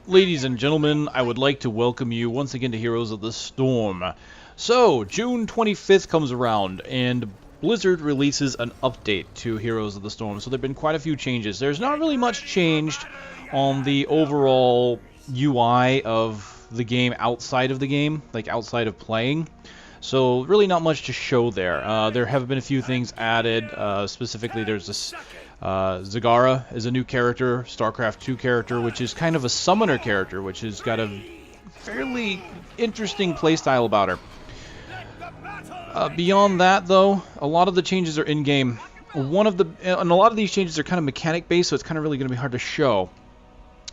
Ladies and gentlemen, I would like to welcome you once again to Heroes of the Storm. So, June 25th comes around, and Blizzard releases an update to Heroes of the Storm. So there have been quite a few changes. There's not really much changed on the overall UI of the game outside of the game, like outside of playing. So really not much to show there. There have been a few things added. Specifically, there's this Zagara is a new character, StarCraft 2 character, which is kind of a summoner character, which has got a fairly interesting playstyle about her. Beyond that, though, a lot of the changes are in-game. And a lot of these changes are kind of mechanic-based, so it's kind of really going to be hard to show.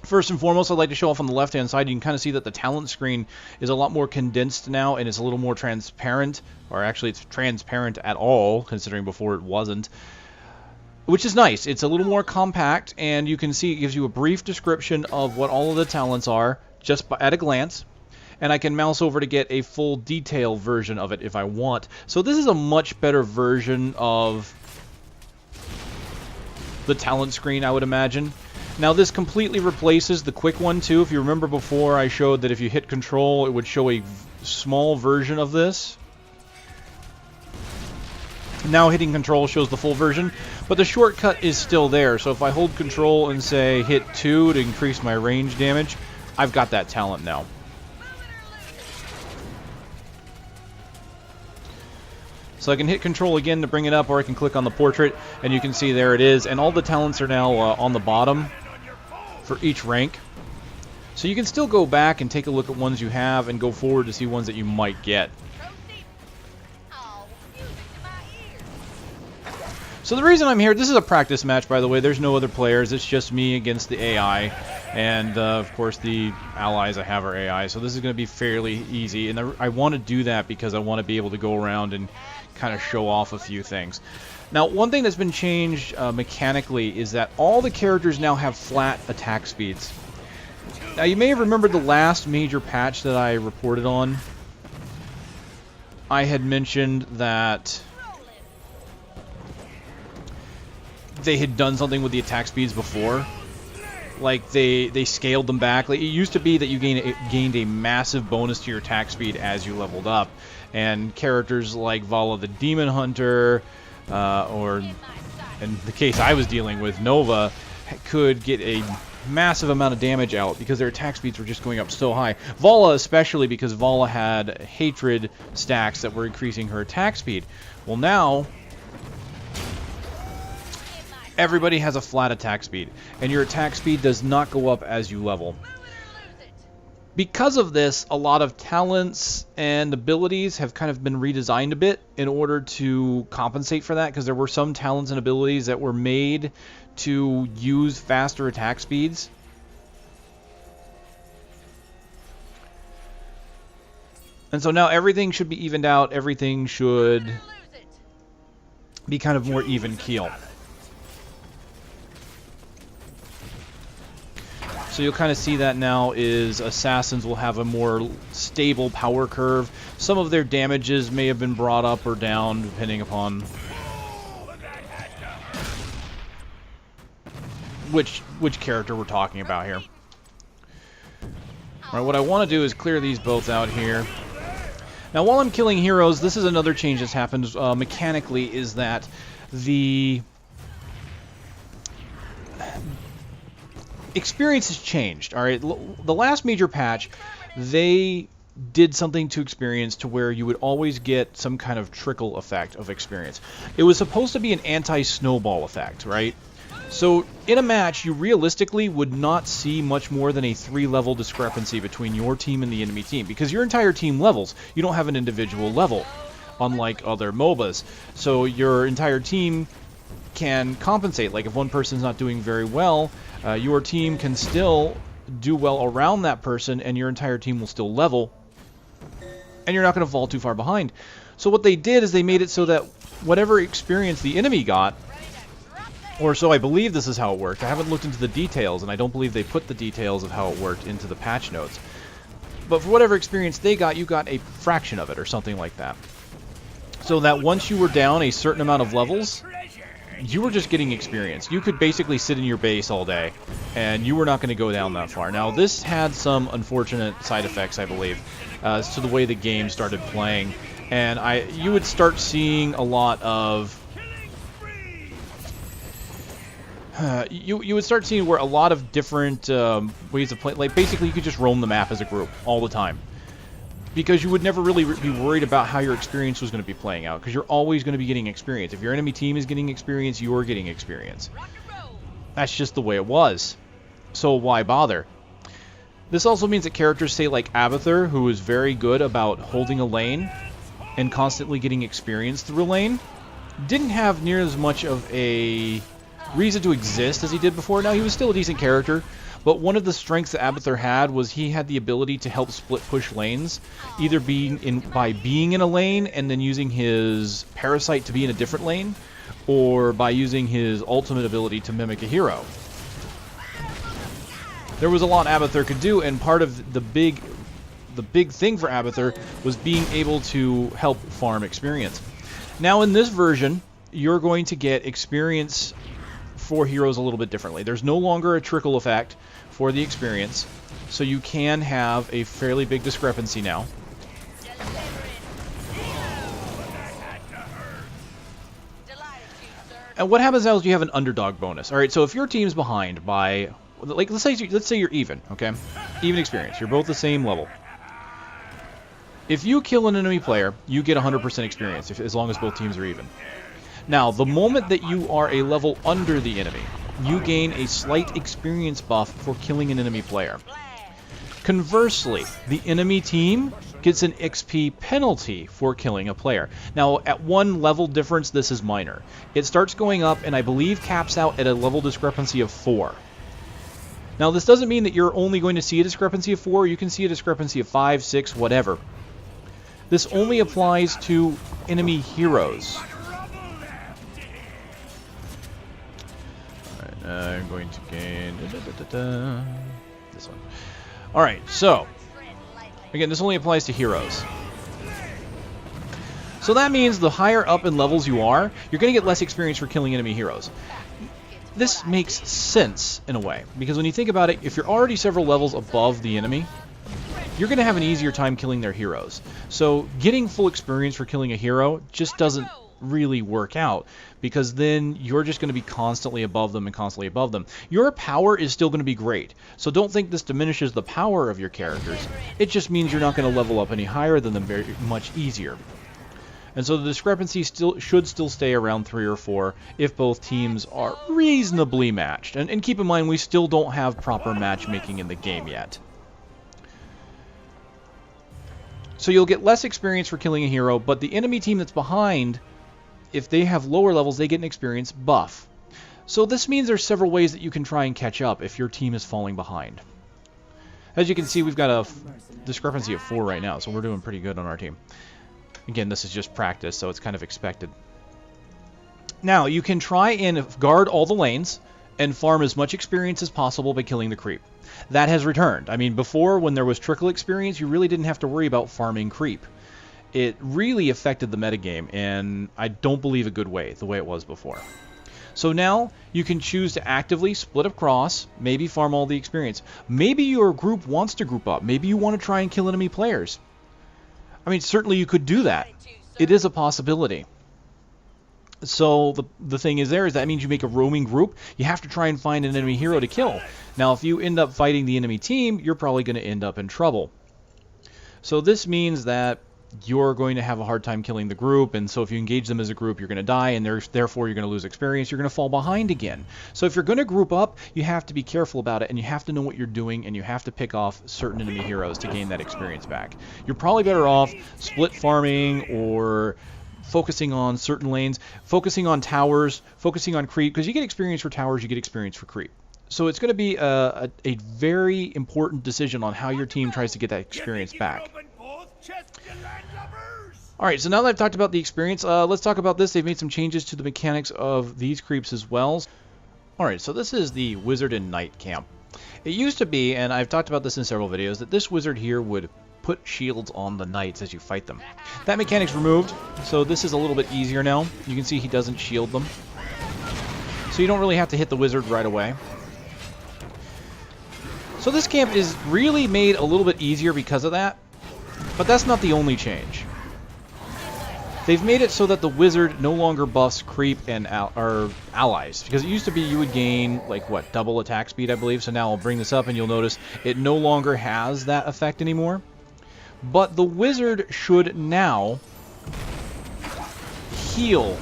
First and foremost, I'd like to show off on the left-hand side. You can kind of see that the talent screen is a lot more condensed now, and it's a little more transparent. Or actually, it's transparent at all, considering before it wasn't. Which is nice. It's a little more compact, and you can see it gives you a brief description of what all of the talents are, just at a glance. And I can mouse over to get a full detail version of it if I want. So this is a much better version of the talent screen, I would imagine. Now this completely replaces the quick one too. If you remember before, I showed that if you hit control, it would show a small version of this. Now hitting control shows the full version, but the shortcut is still there. So if I hold control and say hit 2 to increase my range damage, I've got that talent now. So I can hit control again to bring it up, or I can click on the portrait, and you can see there it is. And all the talents are now on the bottom for each rank. So you can still go back and take a look at ones you have and go forward to see ones that you might get. So the reason I'm here, this is a practice match, by the way. There's no other players. It's just me against the AI. And, of course, the allies I have are AI. So this is going to be fairly easy. And I want to do that because I want to be able to go around and kind of show off a few things. Now, one thing that's been changed mechanically is that all the characters now have flat attack speeds. Now, you may have remembered the last major patch that I reported on. I had mentioned that they had done something with the attack speeds before. Like, they scaled them back. Like, it used to be that you gained a massive bonus to your attack speed as you leveled up. And characters like Vala the Demon Hunter, or in the case I was dealing with, Nova, could get a massive amount of damage out because their attack speeds were just going up so high. Vala especially, because Vala had hatred stacks that were increasing her attack speed. Well, now everybody has a flat attack speed, and your attack speed does not go up as you level. Because of this, a lot of talents and abilities have kind of been redesigned a bit in order to compensate for that, because there were some talents and abilities that were made to use faster attack speeds. And so now everything should be evened out. Everything should be kind of more even keel. So you'll kind of see that now is assassins will have a more stable power curve. Some of their damages may have been brought up or down depending upon which character we're talking about here. Alright, what I want to do is clear these both out here. Now while I'm killing heroes, this is another change that's happened mechanically, is that the experience has changed. All right, the last major patch, they did something to experience to where you would always get some kind of trickle effect of experience. It was supposed to be an anti-snowball effect, right? So in a match, you realistically would not see much more than a 3-level discrepancy between your team and the enemy team, because your entire team levels. You don't have an individual level, unlike other MOBAs. So your entire team can compensate. Like if one person's not doing very well, your team can still do well around that person, and your entire team will still level, and you're not going to fall too far behind. So what they did is they made it so that whatever experience the enemy got, or so I believe this is how it worked. I haven't looked into the details, and I don't believe they put the details of how it worked into the patch notes. But for whatever experience they got, you got a fraction of it, or something like that. So that once you were down a certain amount of levels, you were just getting experience. You could basically sit in your base all day and you were not going to go down that far. Now, this had some unfortunate side effects, I believe, as to the way the game started playing, and you would start seeing a lot of... you would start seeing where a lot of different ways of playing, like basically you could just roam the map as a group all the time. Because you would never really be worried about how your experience was going to be playing out, because you're always going to be getting experience. If your enemy team is getting experience, you're getting experience. That's just the way it was. So why bother? This also means that characters, say like Abathur, who is very good about holding a lane and constantly getting experience through a lane, didn't have near as much of a reason to exist as he did before. Now, he was still a decent character, but one of the strengths that Abathur had was he had the ability to help split push lanes, either by being in a lane and then using his parasite to be in a different lane, or by using his ultimate ability to mimic a hero. There was a lot Abathur could do, and part of the big thing for Abathur was being able to help farm experience. Now, in this version, you're going to get experience for heroes a little bit differently. There's no longer a trickle effect for the experience, so you can have a fairly big discrepancy now. And what happens now is you have an underdog bonus. All right, so if your team's behind by, like, let's say you're even, okay? Even experience. You're both the same level. If you kill an enemy player, you get 100% experience, as long as both teams are even. Now, the moment that you are a level under the enemy, you gain a slight experience buff for killing an enemy player. Conversely, the enemy team gets an XP penalty for killing a player. Now, at one level difference, this is minor. It starts going up and I believe caps out at a level discrepancy of 4. Now, this doesn't mean that you're only going to see a discrepancy of 4. You can see a discrepancy of 5, 6, whatever. This only applies to enemy heroes. I'm going to gain this one. Alright, so again, this only applies to heroes. So that means the higher up in levels you are, you're going to get less experience for killing enemy heroes. This makes sense in a way, because when you think about it, if you're already several levels above the enemy, you're going to have an easier time killing their heroes. So getting full experience for killing a hero just doesn't really work out, because then you're just going to be constantly above them and constantly above them. Your power is still going to be great, so don't think this diminishes the power of your characters. It just means you're not going to level up any higher than them very much easier. And so the discrepancy should still stay around 3 or 4 if both teams are reasonably matched. And keep in mind, we still don't have proper matchmaking in the game yet. So you'll get less experience for killing a hero, but the enemy team that's behind, if they have lower levels, they get an experience buff. So this means there's several ways that you can try and catch up if your team is falling behind. As you can see, we've got a discrepancy of 4 right now, so we're doing pretty good on our team. Again, this is just practice, so it's kind of expected. Now, you can try and guard all the lanes and farm as much experience as possible by killing the creep. That has returned. I mean, before, when there was trickle experience, you really didn't have to worry about farming creep. It really affected the metagame, and I don't believe a good way, the way it was before. So now, you can choose to actively split across, maybe farm all the experience. Maybe your group wants to group up. Maybe you want to try and kill enemy players. I mean, certainly you could do that. It is a possibility. So the thing is there is that means you make a roaming group. You have to try and find an enemy hero to kill. Now, if you end up fighting the enemy team, you're probably going to end up in trouble. So this means that you're going to have a hard time killing the group, and so if you engage them as a group, you're going to die, and therefore you're going to lose experience. You're going to fall behind again. So if you're going to group up, you have to be careful about it, and you have to know what you're doing, and you have to pick off certain enemy heroes to gain that experience back. You're probably better off split farming or focusing on certain lanes, focusing on towers, focusing on creep, because you get experience for towers, you get experience for creep. So it's going to be a very important decision on how your team tries to get that experience back. Alright, so now that I've talked about the experience, let's talk about this. They've made some changes to the mechanics of these creeps as well. Alright, so this is the Wizard and Knight camp. It used to be, and I've talked about this in several videos, that this wizard here would put shields on the knights as you fight them. That mechanic's removed, so this is a little bit easier now. You can see he doesn't shield them. So you don't really have to hit the wizard right away. So this camp is really made a little bit easier because of that, but that's not the only change. They've made it so that the wizard no longer buffs creep and allies, because it used to be you would gain, like, what, double attack speed, I believe. So now I'll bring this up and you'll notice it no longer has that effect anymore. But the wizard should now heal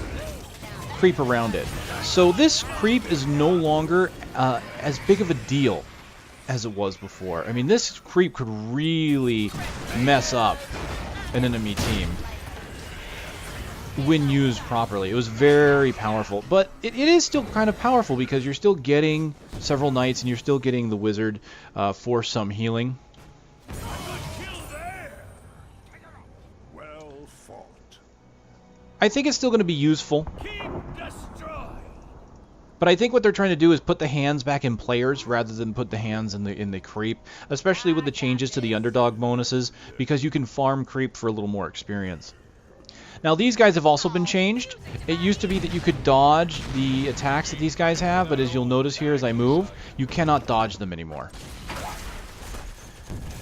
creep around it. So this creep is no longer as big of a deal as it was before. I mean, this creep could really mess up an enemy team when used properly. It was very powerful, but it is still kind of powerful because you're still getting several knights and you're still getting the wizard for some healing. Well fought. I think it's still going to be useful, but I think what they're trying to do is put the hands back in players rather than put the hands in the creep, especially with the changes to the underdog bonuses, because you can farm creep for a little more experience. Now, these guys have also been changed. It used to be that you could dodge the attacks that these guys have, but as you'll notice here as I move, you cannot dodge them anymore.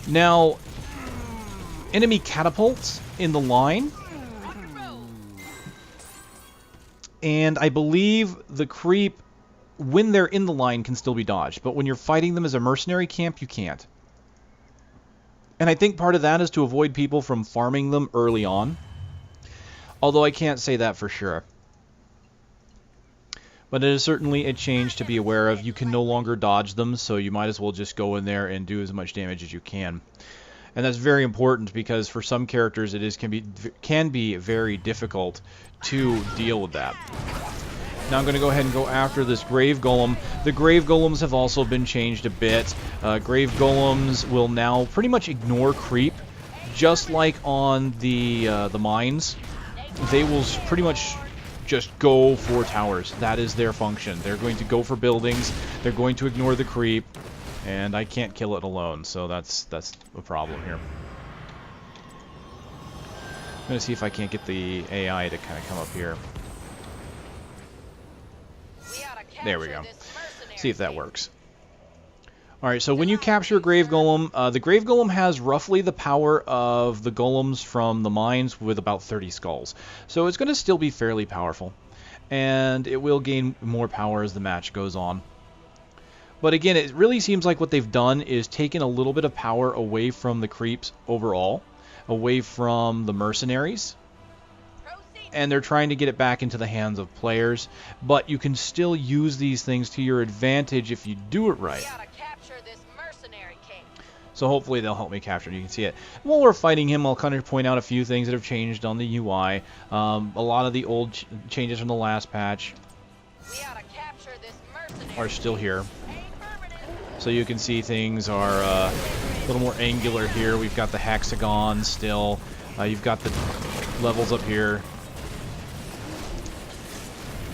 Now, enemy catapults in the line, and I believe the creep, when they're in the line, can still be dodged, but when you're fighting them as a mercenary camp, you can't. And I think part of that is to avoid people from farming them early on. Although I can't say that for sure. But it is certainly a change to be aware of. You can no longer dodge them, so you might as well just go in there and do as much damage as you can. And that's very important because for some characters it can be very difficult to deal with that. Now I'm going to go ahead and go after this Grave Golem. The Grave Golems have also been changed a bit. Grave Golems will now pretty much ignore creep, just like on the mines. They will pretty much just go for towers. That is their function. They're going to go for buildings. They're going to ignore the creep, and I can't kill it alone, so that's a problem here. I'm going to see if I can't get the AI to kind of come up here. There we go. See if that works. Alright, so when you capture a Grave Golem, the Grave Golem has roughly the power of the golems from the mines with about 30 skulls. So it's going to still be fairly powerful. And it will gain more power as the match goes on. But again, it really seems like what they've done is taken a little bit of power away from the creeps overall, away from the mercenaries. And they're trying to get it back into the hands of players. But you can still use these things to your advantage if you do it right. So hopefully they'll help me capture it. You can see it. While we're fighting him, I'll kind of point out a few things that have changed on the UI. A lot of the old changes from the last patch are still here. So you can see things are a little more angular here. We've got the hexagon still. You've got the levels up here.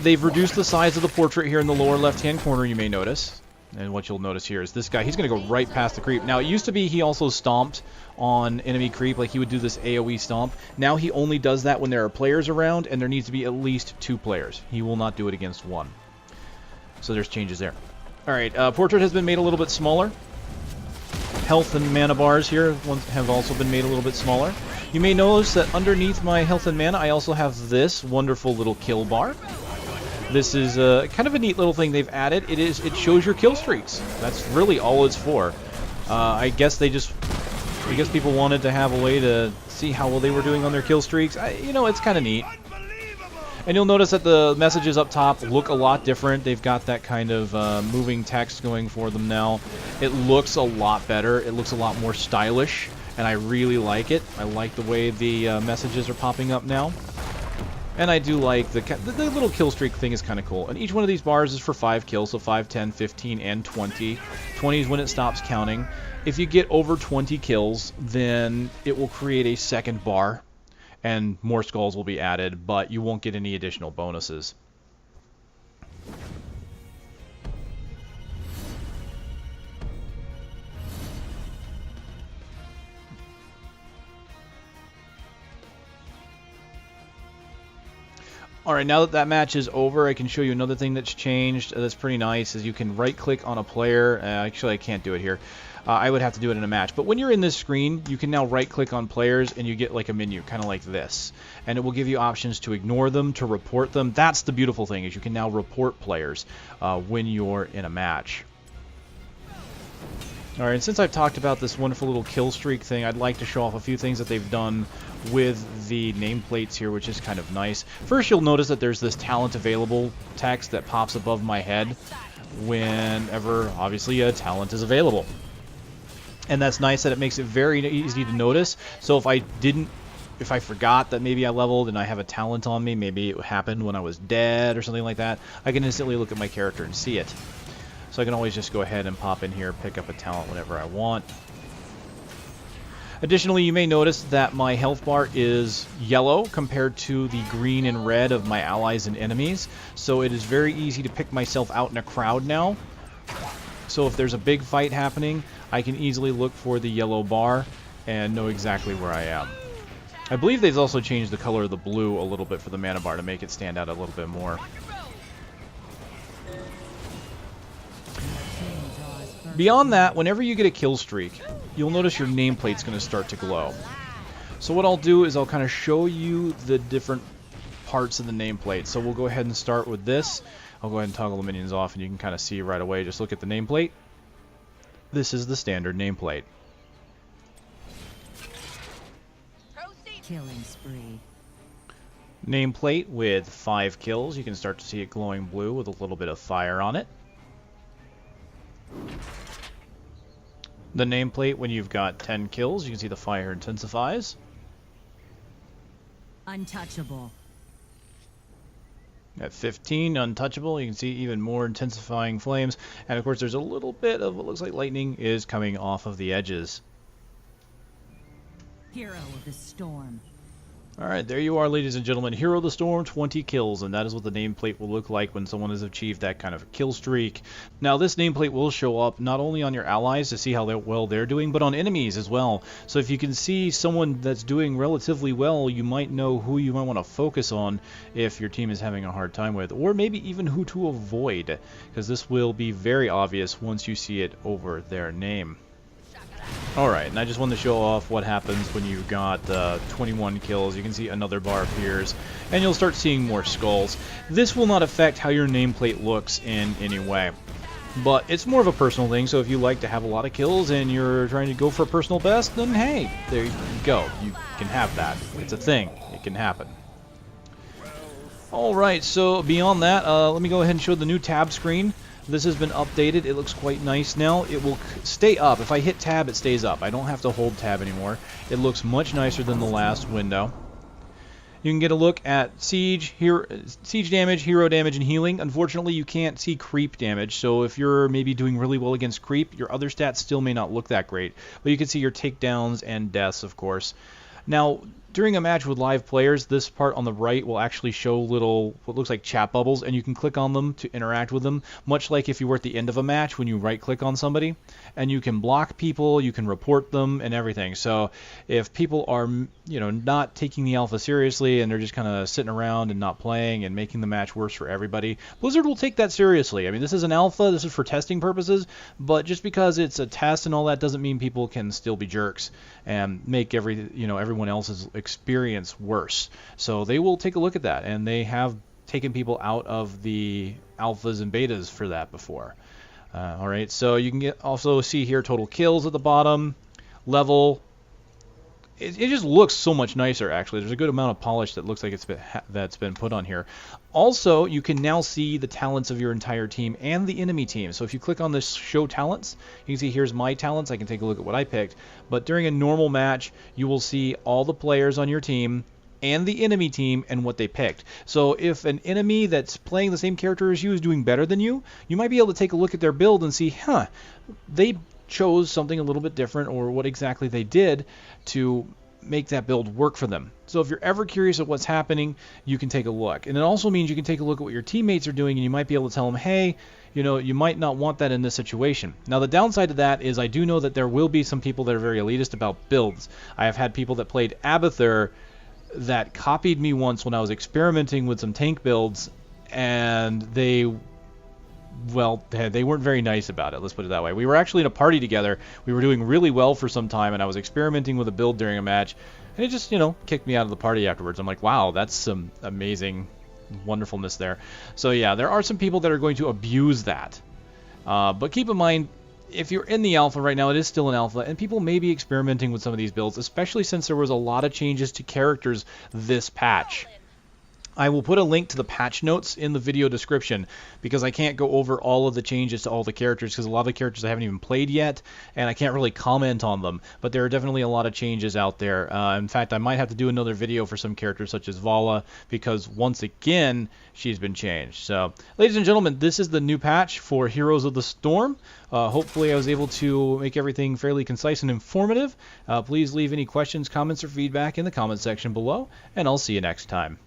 They've reduced the size of the portrait here in the lower left-hand corner, you may notice. And what you'll notice here is this guy, he's going to go right past the creep. Now, it used to be he also stomped on enemy creep, like he would do this AoE stomp. Now he only does that when there are players around, and there needs to be at least 2 players. He will not do it against 1. So there's changes there. Alright, portrait has been made a little bit smaller. Health and mana bars here have also been made a little bit smaller. You may notice that underneath my health and mana, I also have this wonderful little kill bar. This is kind of a neat little thing they've added. It shows your kill streaks. That's really all it's for. I guess people wanted to have a way to see how well they were doing on their kill streaks. You know, it's kind of neat. And you'll notice that the messages up top look a lot different. They've got that kind of moving text going for them now. It looks a lot better. It looks a lot more stylish, and I really like it. I like the way the messages are popping up now. And I do like the little kill streak thing is kind of cool. And each one of these bars is for 5 kills, so 5, 10, 15, and 20. 20 is when it stops counting. If you get over 20 kills, then it will create a second bar, and more skulls will be added, but you won't get any additional bonuses. Alright, now that that match is over, I can show you another thing that's changed. That's pretty nice, is you can right-click on a player. Actually, I can't do it here. I would have to do it in a match. But when you're in this screen, you can now right-click on players, and you get like a menu, kind of like this. And it will give you options to ignore them, to report them. That's the beautiful thing, is you can now report players when you're in a match. Alright, and since I've talked about this wonderful little kill streak thing, I'd like to show off a few things that they've done with the nameplates here, which is kind of nice. First, you'll notice that there's this talent available text that pops above my head whenever, obviously, a talent is available. And that's nice that it makes it very easy to notice. So if I forgot that maybe I leveled and I have a talent on me, maybe it happened when I was dead or something like that, I can instantly look at my character and see it. So I can always just go ahead and pop in here, pick up a talent whenever I want. Additionally, you may notice that my health bar is yellow compared to the green and red of my allies and enemies. So it is very easy to pick myself out in a crowd now. So if there's a big fight happening, I can easily look for the yellow bar and know exactly where I am. I believe they've also changed the color of the blue a little bit for the mana bar to make it stand out a little bit more. Beyond that, whenever you get a kill streak, you'll notice your nameplate's going to start to glow. So what I'll do is I'll kind of show you the different parts of the nameplate. So we'll go ahead and start with this. I'll go ahead and toggle the minions off, and you can kind of see right away. Just look at the nameplate. This is the standard nameplate. Killing spree. Nameplate with 5 kills. You can start to see it glowing blue with a little bit of fire on it. The nameplate, when you've got 10 kills, you can see the fire intensifies. Untouchable. At 15, untouchable, you can see even more intensifying flames. And of course, there's a little bit of what looks like lightning is coming off of the edges. Hero of the storm. Alright, there you are, ladies and gentlemen. Hero of the Storm, 20 kills, and that is what the nameplate will look like when someone has achieved that kind of kill streak. Now, this nameplate will show up not only on your allies to see how well they're doing, but on enemies as well. So if you can see someone that's doing relatively well, you might know who you might want to focus on if your team is having a hard time with, or maybe even who to avoid, because this will be very obvious once you see it over their name. Alright, and I just wanted to show off what happens when you got 21 kills. You can see another bar appears, and you'll start seeing more skulls. This will not affect how your nameplate looks in any way, but it's more of a personal thing, so if you like to have a lot of kills and you're trying to go for a personal best, then hey, there you go. You can have that. It's a thing. It can happen. Alright, so beyond that, let me go ahead and show the new tab screen. This has been updated. It looks quite nice now. It will stay up. If I hit tab, it stays up. I don't have to hold tab anymore. It looks much nicer than the last window. You can get a look at siege damage, hero damage, and healing. Unfortunately, you can't see creep damage, so if you're maybe doing really well against creep, your other stats still may not look that great. But you can see your takedowns and deaths, of course. Now, during a match with live players, this part on the right will actually show little, what looks like chat bubbles, and you can click on them to interact with them, much like if you were at the end of a match when you right-click on somebody. And you can block people, you can report them, and everything. So if people are, not taking the alpha seriously, and they're just kind of sitting around and not playing and making the match worse for everybody, Blizzard will take that seriously. I mean, this is an alpha, this is for testing purposes, but just because it's a test and all that doesn't mean people can still be jerks and make everyone else's experience worse. So they will take a look at that, and they have taken people out of the alphas and betas for that before. Alright, so you can also see here total kills at the bottom, level. It just looks so much nicer, actually. There's a good amount of polish that looks like that's been put on here. Also, you can now see the talents of your entire team and the enemy team. So if you click on this show talents, you can see here's my talents. I can take a look at what I picked. But during a normal match, you will see all the players on your team and the enemy team and what they picked. So if an enemy that's playing the same character as you is doing better than you, you might be able to take a look at their build and see, they chose something a little bit different, or what exactly they did to make that build work for them. So if you're ever curious of what's happening, you can take a look. And it also means you can take a look at what your teammates are doing, and you might be able to tell them, hey, you might not want that in this situation. Now the downside to that is I do know that there will be some people that are very elitist about builds. I have had people that played Abathur that copied me once when I was experimenting with some tank builds, and they weren't very nice about it, let's put it that way. We were actually in a party together. We were doing really well for some time, and I was experimenting with a build during a match, and it just, kicked me out of the party afterwards. I'm like, wow, that's some amazing wonderfulness there. So yeah, there are some people that are going to abuse that. But keep in mind, if you're in the alpha right now, it is still an alpha, and people may be experimenting with some of these builds, especially since there was a lot of changes to characters this patch. I will put a link to the patch notes in the video description, because I can't go over all of the changes to all the characters, because a lot of the characters I haven't even played yet, and I can't really comment on them. But there are definitely a lot of changes out there. In fact, I might have to do another video for some characters such as Vala, because once again, she's been changed. So, ladies and gentlemen, this is the new patch for Heroes of the Storm. Hopefully I was able to make everything fairly concise and informative. Please leave any questions, comments, or feedback in the comment section below, and I'll see you next time.